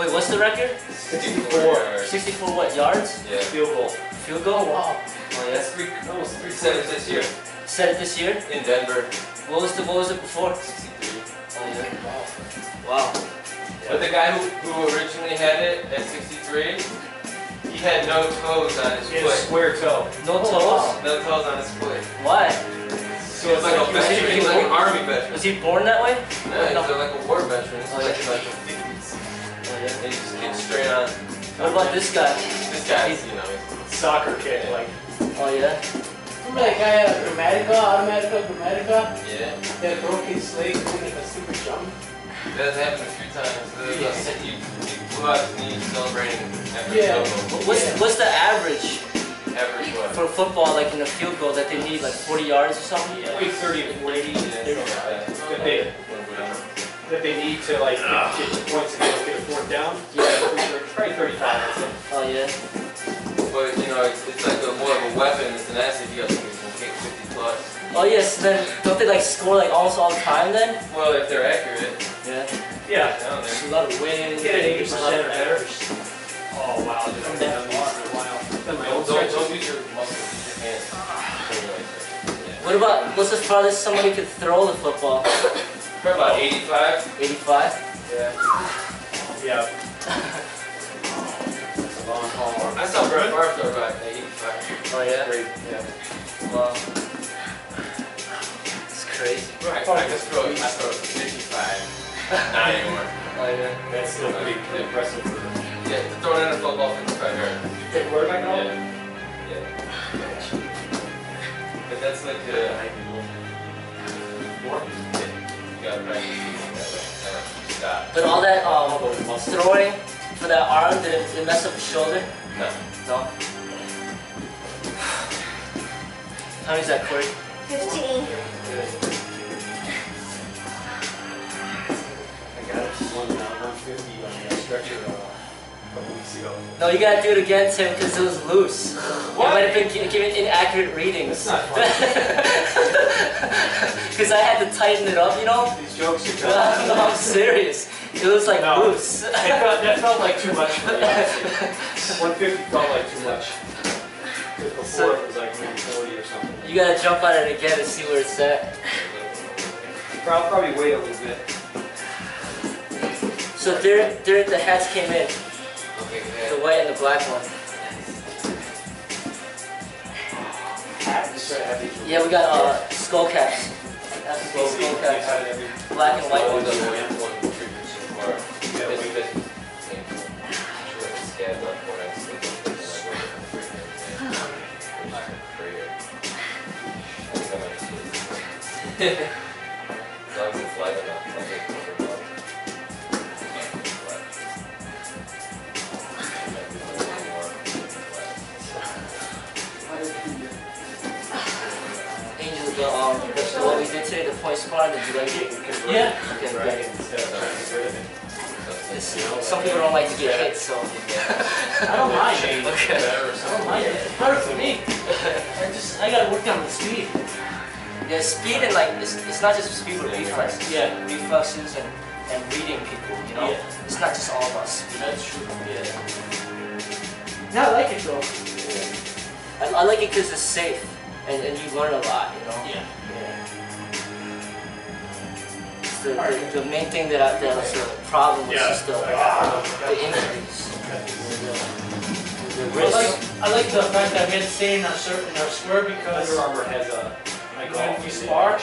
Wait, what's the record? 64. 64 what, yards? Yeah. Field goal. Field goal? Wow. Oh yeah. That's almost 3 seconds this year. Set it this year? In Denver. What was it before? 63. Oh yeah. Wow. But the guy who originally had it at 63, he had no toes on his He had a foot. square toe. No toes? Wow. No toes on his foot. Why? So it's like a veteran. He's like an army veteran. Was he born that way? No, he's like a war veteran. It's Oh, like yeah. in like the 50s. Oh yeah. And he just gets straight on. What about this guy? This guy's, you know, he's Soccer kid, like. Oh yeah? Remember that guy at Grammatica? yeah. That broke his leg doing like a stupid jump? That's happened a few times. He flew out his knee celebrating after Yeah. field goal. What's the average Average what? for football, like in a field goal, that they need like 40 yards or something? Yeah, like 30 to 40. Yeah, something like that. That they need to like get 2 points and get a fourth down. Yeah. Probably 35, I'd say. Oh yeah? But you know, it's like more of a weapon. It's an asset. You got somebody who can kick 50 plus. Oh yes, then don't they like score like almost all the time then? Well, if they're accurate. Yeah. Yeah. Down there. A lot of wins. Get an 80% a lot of or better. errors. Oh wow, dude, I've done these for a while. Done my own Don't stretches. use your muscles. Use your hands. What about, what's the farthest somebody could throw the football? For about 85. 85? Yeah. Yeah. That's a long haul. I saw Brett Favre throw about 85. Oh yeah? Great. Yeah. Wow. It's crazy. Right. I just throw 55. Not anymore. Oh yeah. That's still pretty impressive for them. Yeah, throwing in a football 55 yards. Take quarterback now? Yeah. Yeah. But that's like the More? you gotta practice that way. Stop. But all that throwing for that arm, did it mess up the shoulder? No. No? How many is that, Corey? 15. I got it. 150 on the stretcher a couple weeks ago. No, you gotta do it again, Tim, because it was loose. What? You might have been giving inaccurate readings. That's not funny. Because I had to tighten it up, you know? These jokes are telling. No, I'm serious. It was like No. loose. That felt like too much for me. 150 felt like too much. Because before it was like maybe 40 or something. You gotta jump on it again and see where it's at. Probably wait a little bit. So there the hats came in. Okay, The white and the black one. Just try to have these. Yeah, we got skull caps. That's the skull caps. Black and white One ones. doesn't want one treatment tomorrow. Yeah, This we- is same. Sure, it's scabbed up for us. As long as it's light enough, I'll take it for one. Angel, what we did today, the point squad, did you like it? Yeah. Okay, Right. good. Some people don't like to get hit, so. I don't mind. Okay. I don't mind it. It's better for me. I gotta work on the speed. Yeah, speed and like, it's not just speed but reflexes. Yeah. Reflexes and reading people, you know? Yeah. It's not just all about speed. That's true. Yeah. Yeah, I like it though. I like it because it's safe and you learn a lot, you know? Yeah. It's the main thing that was the problem was just the injuries. The risk. I like the fact that we had to stay in our square because Under Armour has a when we spar,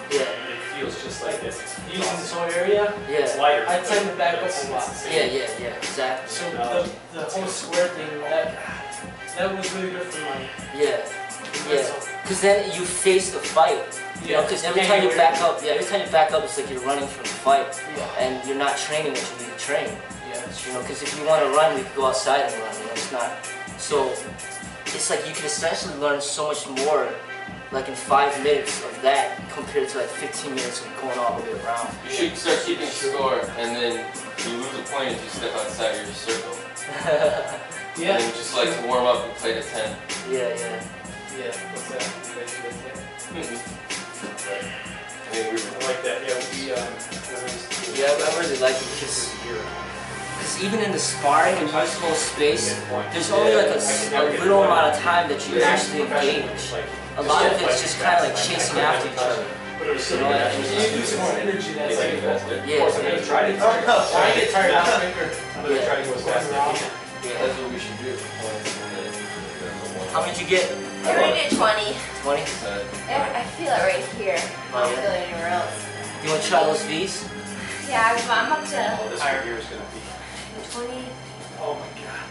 Yeah, it feels just like this. using this whole area, It's yeah, lighter. I tend to back up It's a lot. yeah, exactly. So the whole square thing, that was really good for my. Yeah. Because then you face the fight. You know, because every time you back up, it's like you're running from the fight, and you're not training what you need to train. Yeah, that's You know, because if you want to run, we can go outside and run. You know, it's not. So it's like you can essentially learn so much more, like in 5 minutes of that compared to like 15 minutes of going all the way around. You should start keeping score, and then you lose a point if you step outside your circle. Yeah. And then just like to warm up and play to 10. Yeah. Yeah. What's that? You guys do that? I mean, we were I like that. Yeah, Yeah, I really like it because because even in the sparring and useful space, there's only like a little amount of time that you actually engage. A lot of it's just kind of like chasing after each other. You know, and You lose more energy. That's like, yeah. I'm gonna try to I get tired out quicker. I'm gonna try to go as fast as I can. That's what we should do. How many did you get? I rated 20. 20? I feel it right here. I don't feel it anywhere else. You want to try those V's? Yeah, I'm up to Oh, this right here is gonna be. 20, Oh my god.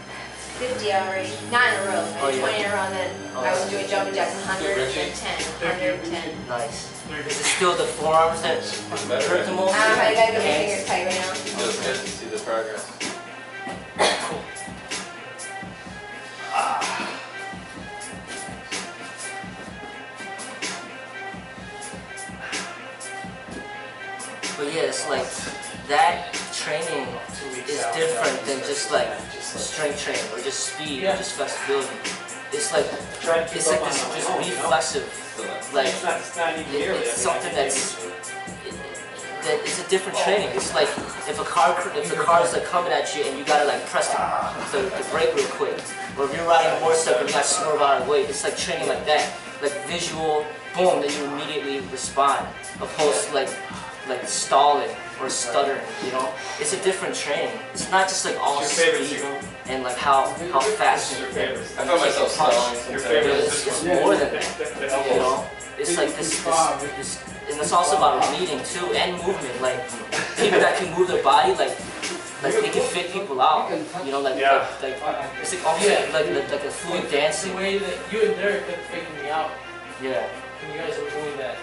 50 already. Not in a row. Oh, yeah. 20 in a row, and then I was doing jumping jacks 100, then 10, 110. Nice. Is it still the forearms that hurt the most? I gotta get my fingers tight right now. Feels good to see the progress. But yeah, it's like that training is different than just like strength training or just speed or just flexibility. It's like this just reflexive, like It's not even nearly. it's something that's it's a different training. It's like if the car is like coming at you and you gotta like press the brake real quick, or if you're riding a motorcycle and you gotta swerve out of the way. It's like training like that, like visual, boom, then you immediately respond, opposed to like stalling or stuttering. You know, it's a different training. It's not just like all speed and like how fast. Your favorite. I found myself stalling Your sometimes. favorite is It's this one. more than that. You know, it's like this, and it's also about reading too and movement. Like people that can move their body, like they can fit people out. You know, like it's like almost like a fluid The dancing. way that you and Derek kept faking me out Yeah. when you guys were doing that.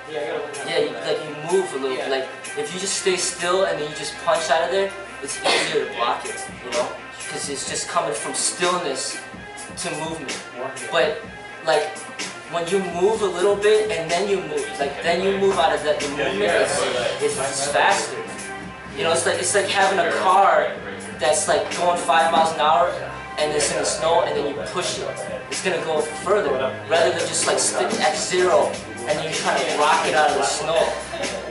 Yeah, I gotta learn how to Yeah, do you, that. like you move a little. Yeah. Like if you just stay still and then you just punch out of there, it's easier to block it. You know, because it's just coming from stillness to movement. But like when you move a little bit and then you move, like then you move out of the movement, it's faster. You know, it's like having a car that's like going 5 miles an hour and it's in the snow and then you push it. It's gonna go further rather than just like stick at zero and you're trying to rock it out of the snow.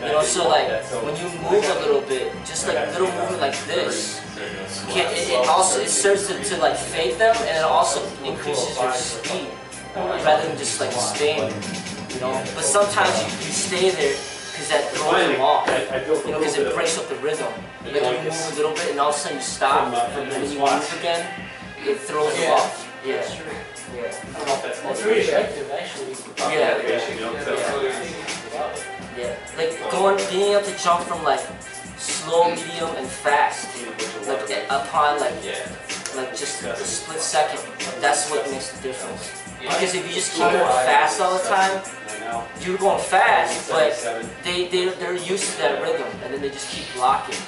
You know, so like when you move a little bit, just like little movement like this, it serves to like fake them, and it also increases your speed rather than just like staying. You know, but sometimes you stay there because that throws them off. You know, because it breaks up the rhythm. Like you move a little bit and all of a sudden you stop, and then you move again, it throws them off. Yeah. Yeah. It's very effective, actually. Yeah. Yeah. Like being able to jump from like slow, medium, and fast, like upon like just a split second. That's what makes the difference. Because if you just keep going fast all the time, you're going fast, but they're used to that rhythm, and then they just keep blocking.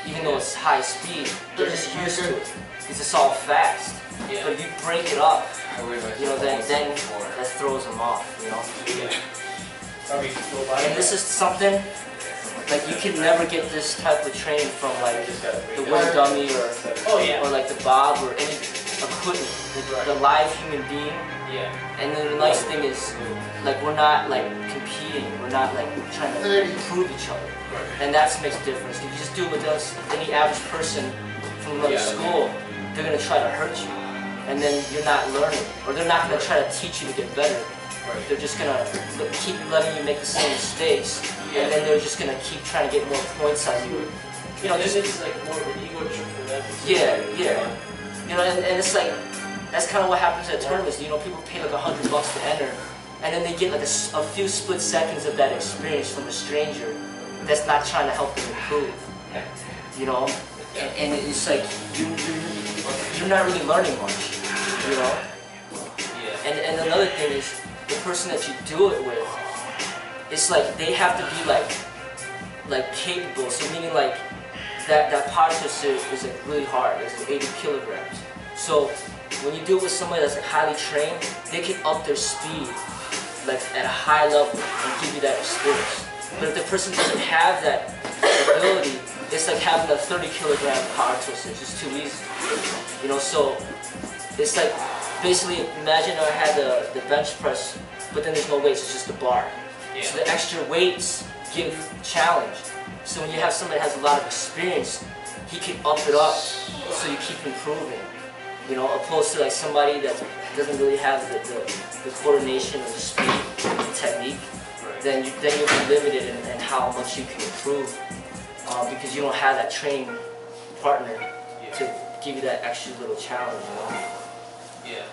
Even though it's high speed, they're just used to it because it's all fast. But if you break it up, you know, then that throws them off. You know. And this is something like you can never get this type of training from like the wind dummy or like the bob or any equipment. The live human being. Yeah. And then the nice thing is, like we're not like competing. We're not like trying to improve each other. And that makes a difference. If you just do it with us, any average person from another school, they're gonna try to hurt you, and then you're not learning, or they're not gonna try to teach you to get better. They're just gonna keep letting you make the same mistakes, and then they're just gonna keep trying to get more points on you. You know, This is like more of an ego trip for them. yeah. You know, and it's like that's kind of what happens at tournaments. You know, people pay like $100 to enter, and then they get like a few split seconds of that experience from a stranger that's not trying to help them improve. You know, and it's like you're not really learning much. You know, and another thing is the person that you do it with. It's like they have to be like capable. So meaning like that power twister is like really hard. It's like 80 kilograms. So when you do it with somebody that's like highly trained, they can up their speed like at a high level and give you that experience. But if the person doesn't have that ability, it's like having a 30-kilogram power twister. It's just too easy. You know, so it's like basically imagine I had the bench press, but then there's no weights. It's just a bar. So the extra weights give challenge. So when you have somebody that has a lot of experience, he can up it up so you keep improving. You know, opposed to like somebody that doesn't really have the coordination or the speed, the technique, then you'll be limited in how much you can improve because you don't have that training partner to give you that extra little challenge, you know? Yeah.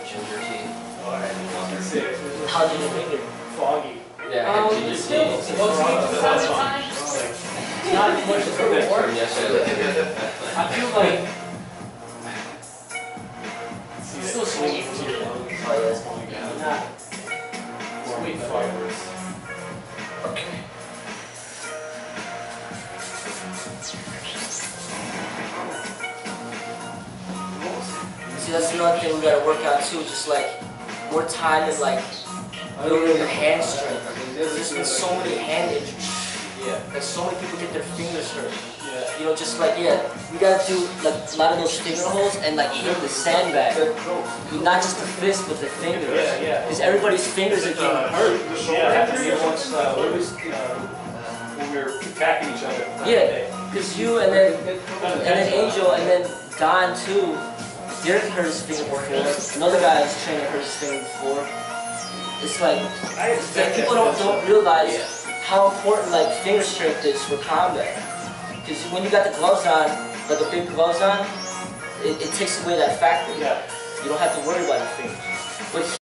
Ginger tea. Alright, I was gonna say, How do you finger? foggy. Yeah, I had ginger tea. Not as much as it works. Yes, I feel like it's still sweet. Oh, yeah. Not sweet fibers. See, that's another thing we gotta work out too, just like more time and like building your hand strength. There's been so many hand injuries. Yeah. Like so many people get their fingers hurt. Yeah. You know, just like, we gotta do like a lot of those finger holes and like hit the sandbag. Not just the fist, but the fingers. Yeah. Because everybody's fingers are getting hurt. Yeah, once, when we were attacking each other. Yeah, because you and then Angel and then Don too. Derek hurt his finger before. Another guy was training hurt his finger before. It's like people don't realize how important like finger strength is for combat. Because when you got the gloves on, like the big gloves on, it takes away that factor. Yeah. You don't have to worry about your fingers. But